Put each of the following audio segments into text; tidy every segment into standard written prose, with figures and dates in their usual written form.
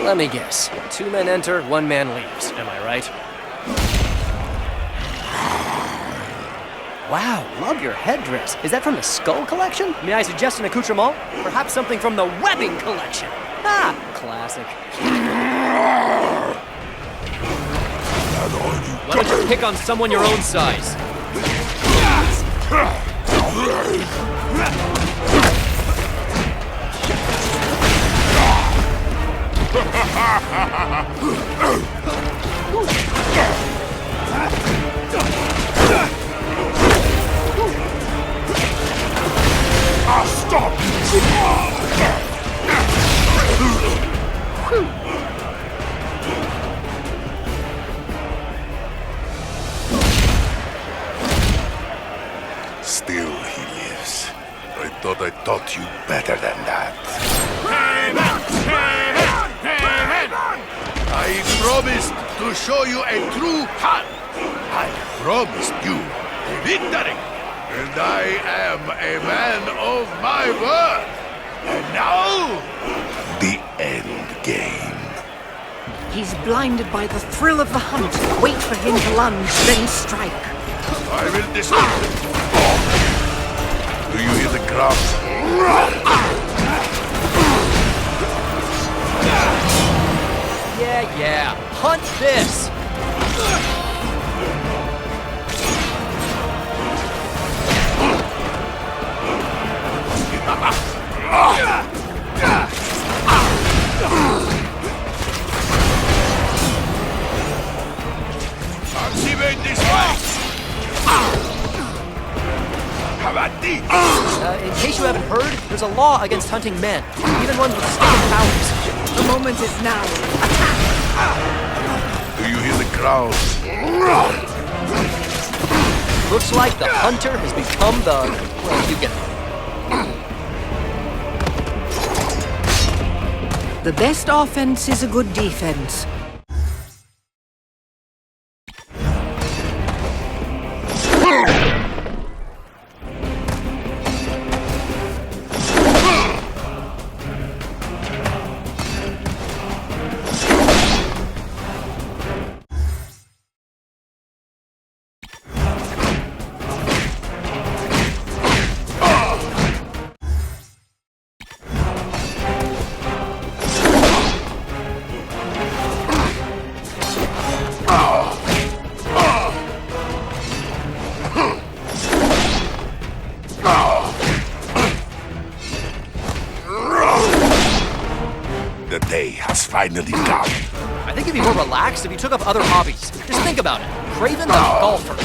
Let me guess. 2 men enter, 1 man leaves. Am I right? Wow, love your headdress. Is that from the Skull Collection? May I suggest an accoutrement? Perhaps something from the Webbing Collection. Ah, classic. Why don't you pick on someone your own size? Stop! Still he lives. I thought I taught you better than that. I promised to show you a true hunt. I promised you a victory. And I am a man of my word. And now, the end game. He's blinded by the thrill of the hunt. Wait for him to lunge, then strike. I will disarm him. Do you hear the crowd? Yeah. Hunt this! Activate this way! How about these? In case you haven't heard, there's a law against hunting men, even ones with sticking powers. The moment is now. Do you hear the crowd? Looks like the hunter has become the... well, you get it. The best offense is a good defense. The day has finally come. I think you'd be more relaxed if you took up other hobbies. Just think about it. Kraven the golfer.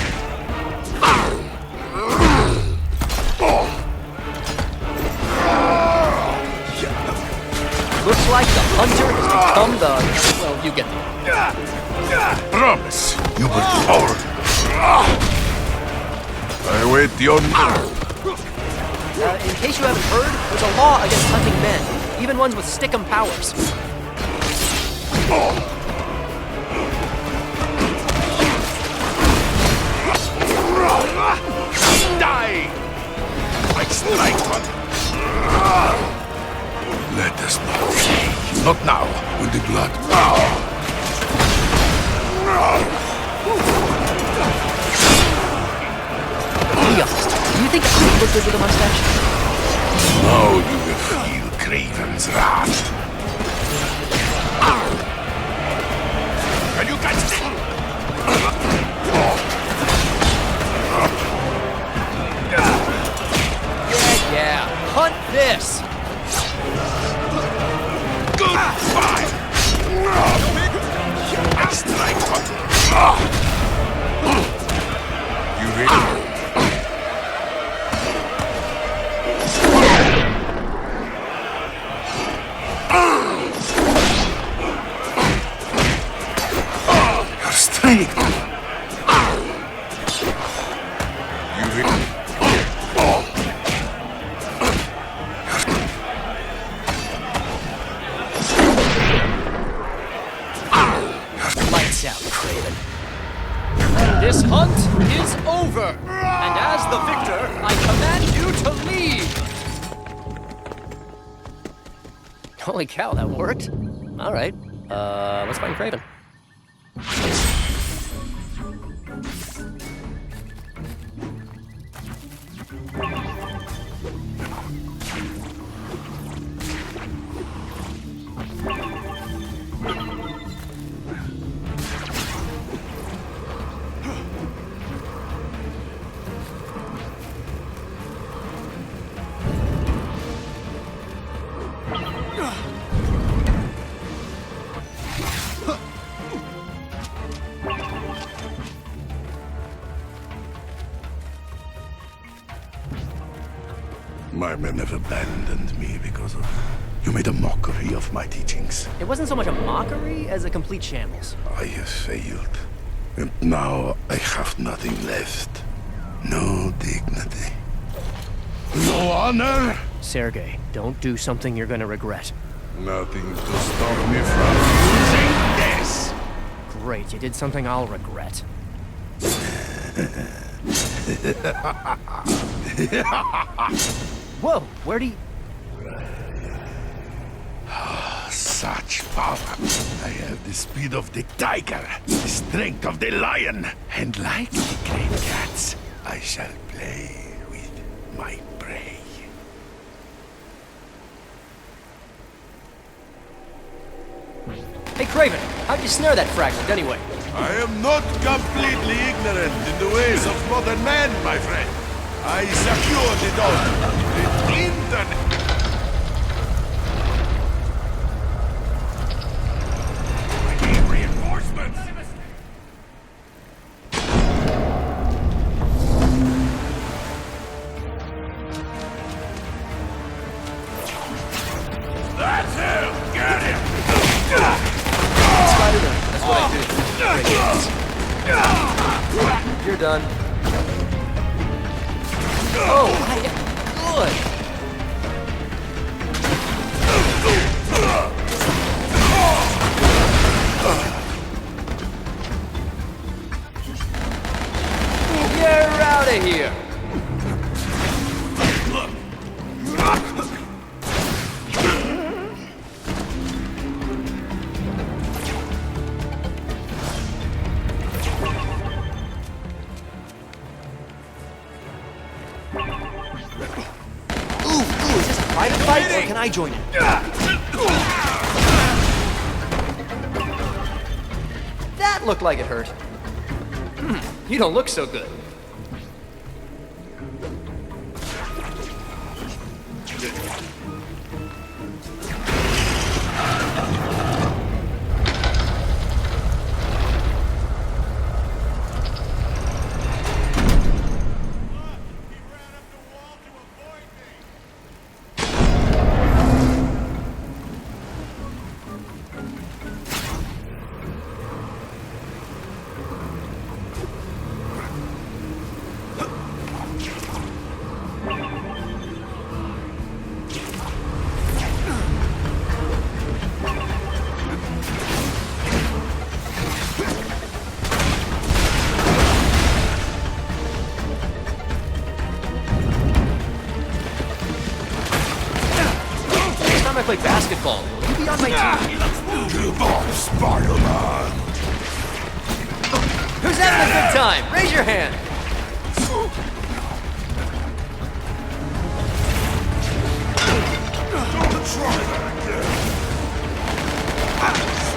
Looks like the hunter has become the... well, you get it. Promise you will be forward. I await your... In case you haven't heard, there's a law against hunting men, even ones with stickum powers. Die! I strike one. Let us not say. Not now, with the blood. Be honest, do you think I look good with a mustache? Now you will feel Kraven's wrath. Can you catch it? Yeah. Hunt this! Goodbye! I strike one. You ready? Your strength. You ready? Lights out, Kraven. This hunt is over! And as the victor, I command you to leave! Holy cow, that worked. All right. Let's find Kraven. My men have abandoned me because of... You made a mockery of my teachings. It wasn't so much a mockery as a complete shambles. I have failed. And now I have nothing left. No dignity. No honor. Sergei, don't do something you're gonna regret. Nothing to stop me from using this. Great, you did something I'll regret. Whoa, where'd he... Such power. I have the speed of the tiger, the strength of the lion, and like the great cats, I shall play with my prey. Hey, Kraven, how'd you snare that fragment anyway? I am not completely ignorant in the ways of modern man, my friend. I secured it all. The internet. I need reinforcements. That's him. Get him. Spider-Man, that's what I do. You're done. Oh, good. You're out of here. Is this a private fight or can I join it? That looked like it hurt. You don't look so good. I play basketball. Will you be on my team? Give up, Spider-Man! Who's having a good time? Raise your hand. Don't try that again!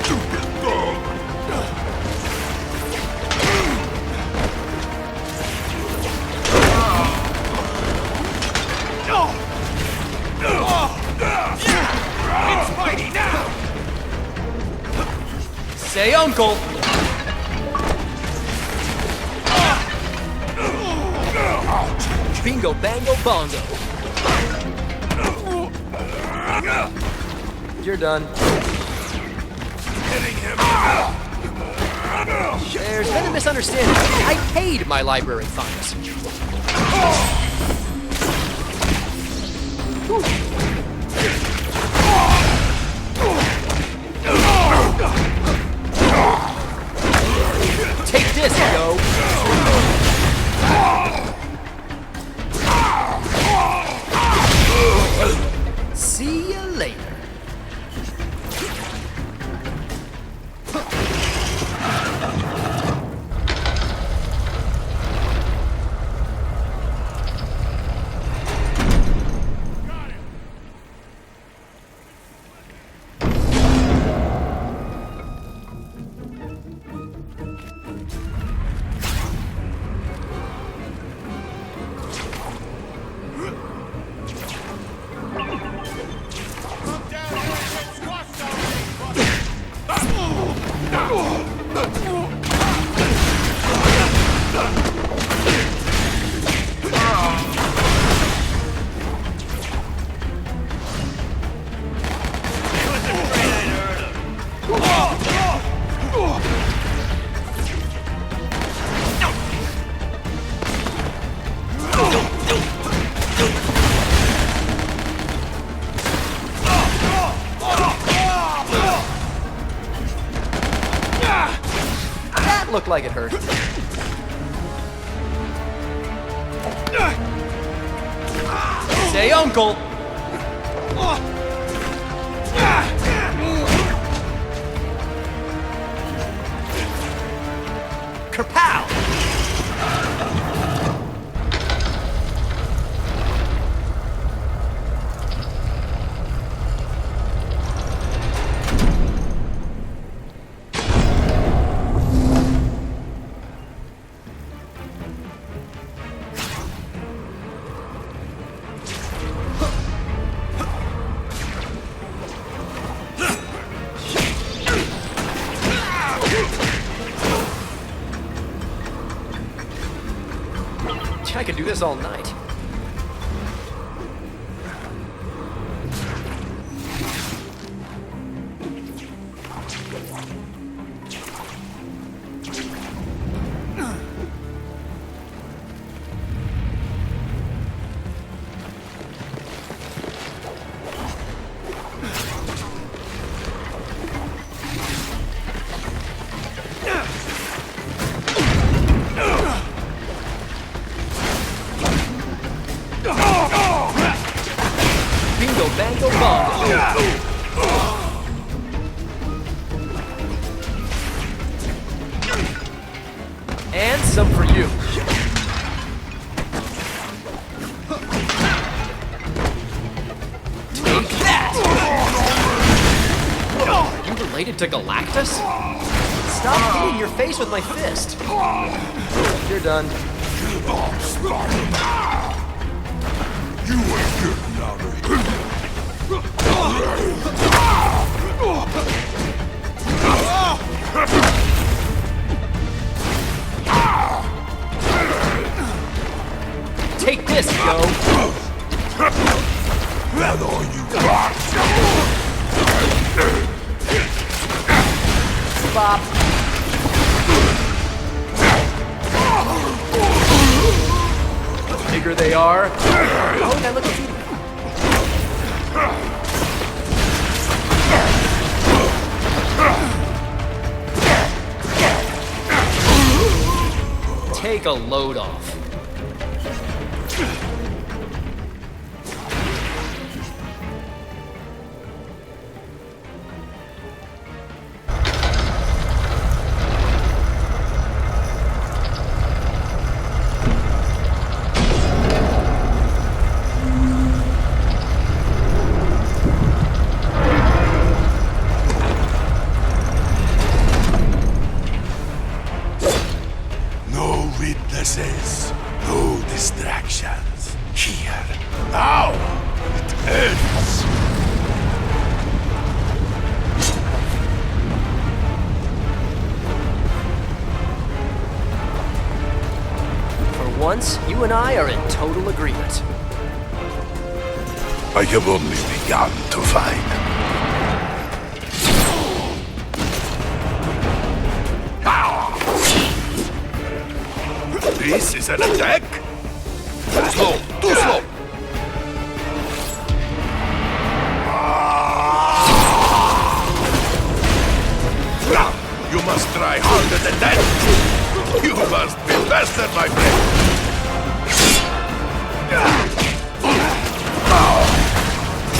Stupid dog! It's Spidey now! Say uncle. Bingo, bango, bongo. You're done. Hitting him! There's been a misunderstanding. I paid my library funds. Take this, yo! See you later. like it hurt. Say uncle! Kerpow! I could do this all night. Bingo, bango, bongo. And some for you. Take that! Are you related to Galactus? Stop hitting your face with my fist. You're done. You ain't getting out of here. Take this, yo! That all you got? Bop. The bigger they are. Oh, now look at you. Take a load off. Witnesses, no distractions. Here, now, it ends. For once, you and I are in total agreement. I have only begun to fight. This is an attack? Slow, too slow. You must try harder than that. You must be faster, my friend.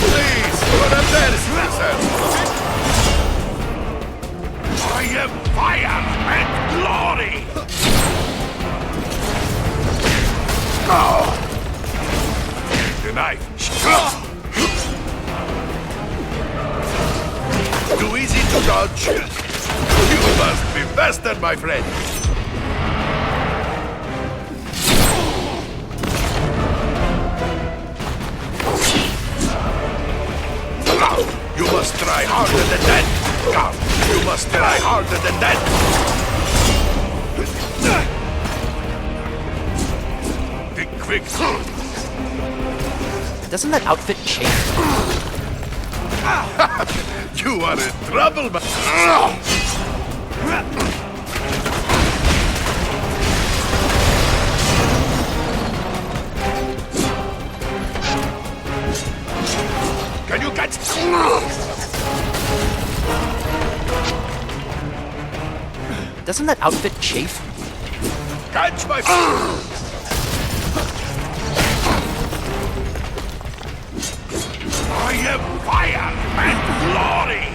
Please, don't embarrass yourself. I am fire and glory. The knife. Too easy to dodge. You must be faster, my friend. You must try harder than that. You must try harder than that. Quick. Doesn't that outfit change? You are in trouble, man. Can you catch? doesn't that outfit chafe? Catch my I am fire and glory!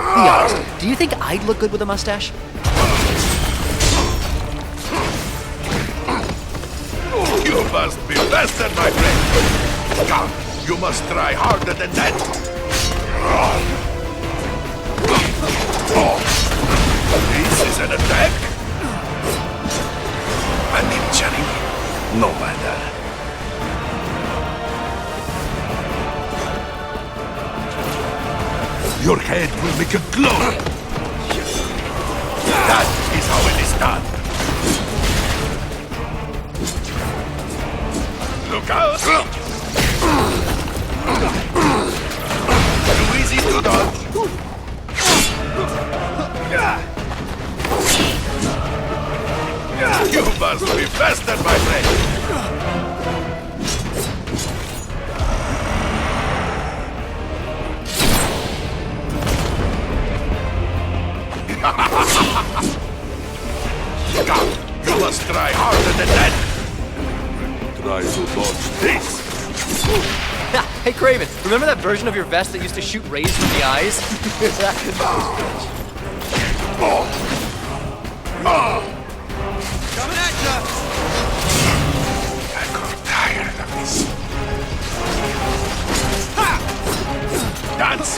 Be honest, do you think I'd look good with a mustache? You must be bested, my friend! Come, you must try harder than that! This is an attack? An injury? No matter. Your head will make a glow! That is how it is done! Look out! Too easy to dodge! You must be faster, my friend! You must try harder than that! Try to dodge this! Hey Kraven, remember that version of your vest that used to shoot rays from the eyes? Coming at ya! I got tired of this. Dance!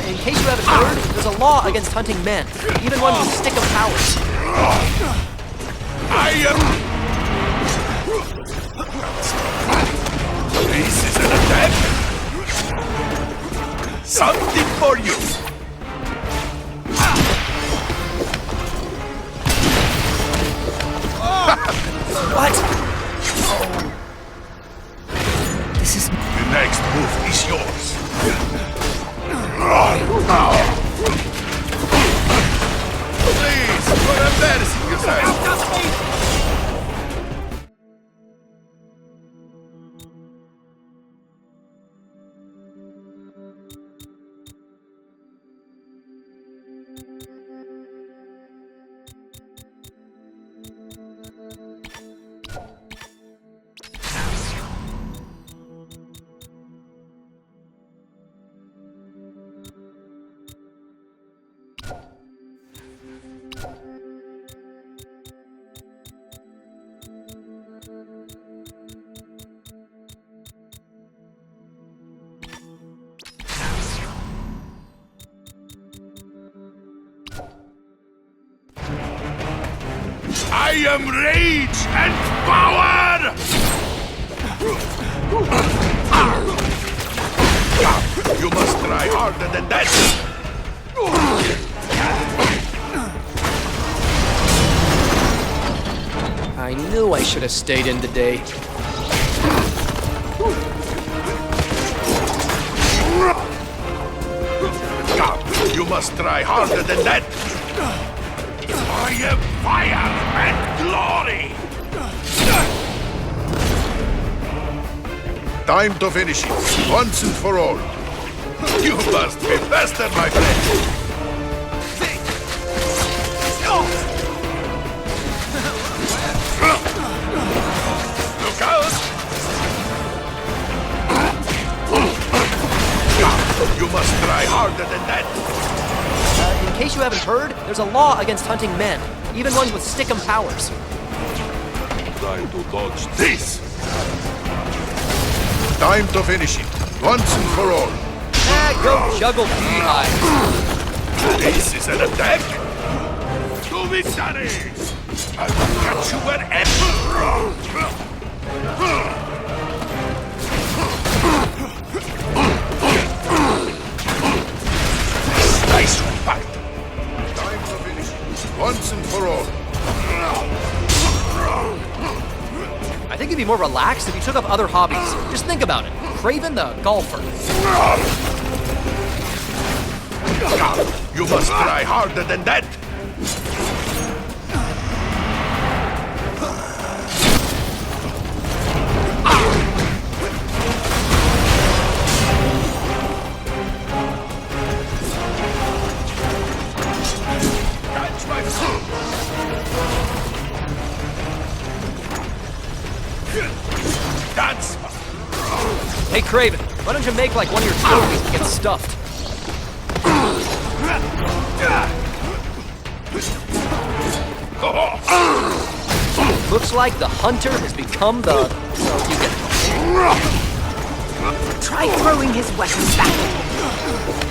In case you haven't heard, there's a law against hunting men, even one with stick of powers. I am... This is an attack? Something for you! What? This is... The next move is yours. Please, you're embarrassing yourself. I am rage and power! You must try harder than that! I knew I should have stayed in today. You must try harder than that! I am fire and glory! Time to finish it, once and for all. You must be faster, my friend! Look out! You must try harder than that! In case you haven't heard, there's a law against hunting men, even ones with stick-em powers. Try to dodge this! Time to finish it, once and for all. Go juggle beehives. This is an attack? To victory! I will catch you wherever! Nice fight! Time to finish it, once and for all. I think you'd be more relaxed if you took up other hobbies. Just think about it. Kraven the golfer. You must try harder than that. Catch my foot. That's Hey, Kraven, why don't you make like one of your trophies and get stuffed? Looks like the hunter has become the... You get it. Try throwing his weapon back at him.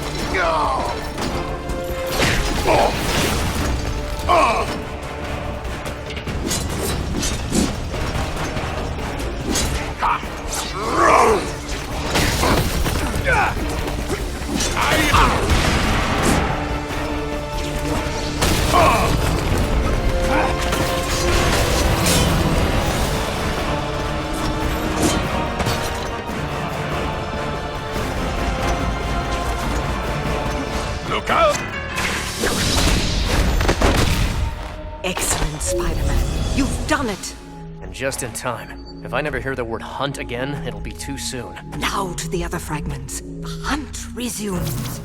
Look out! Excellent, Spider-Man. You've done it. And just in time. If I never hear the word hunt again, it'll be too soon. Now to the other fragments. The hunt resumes.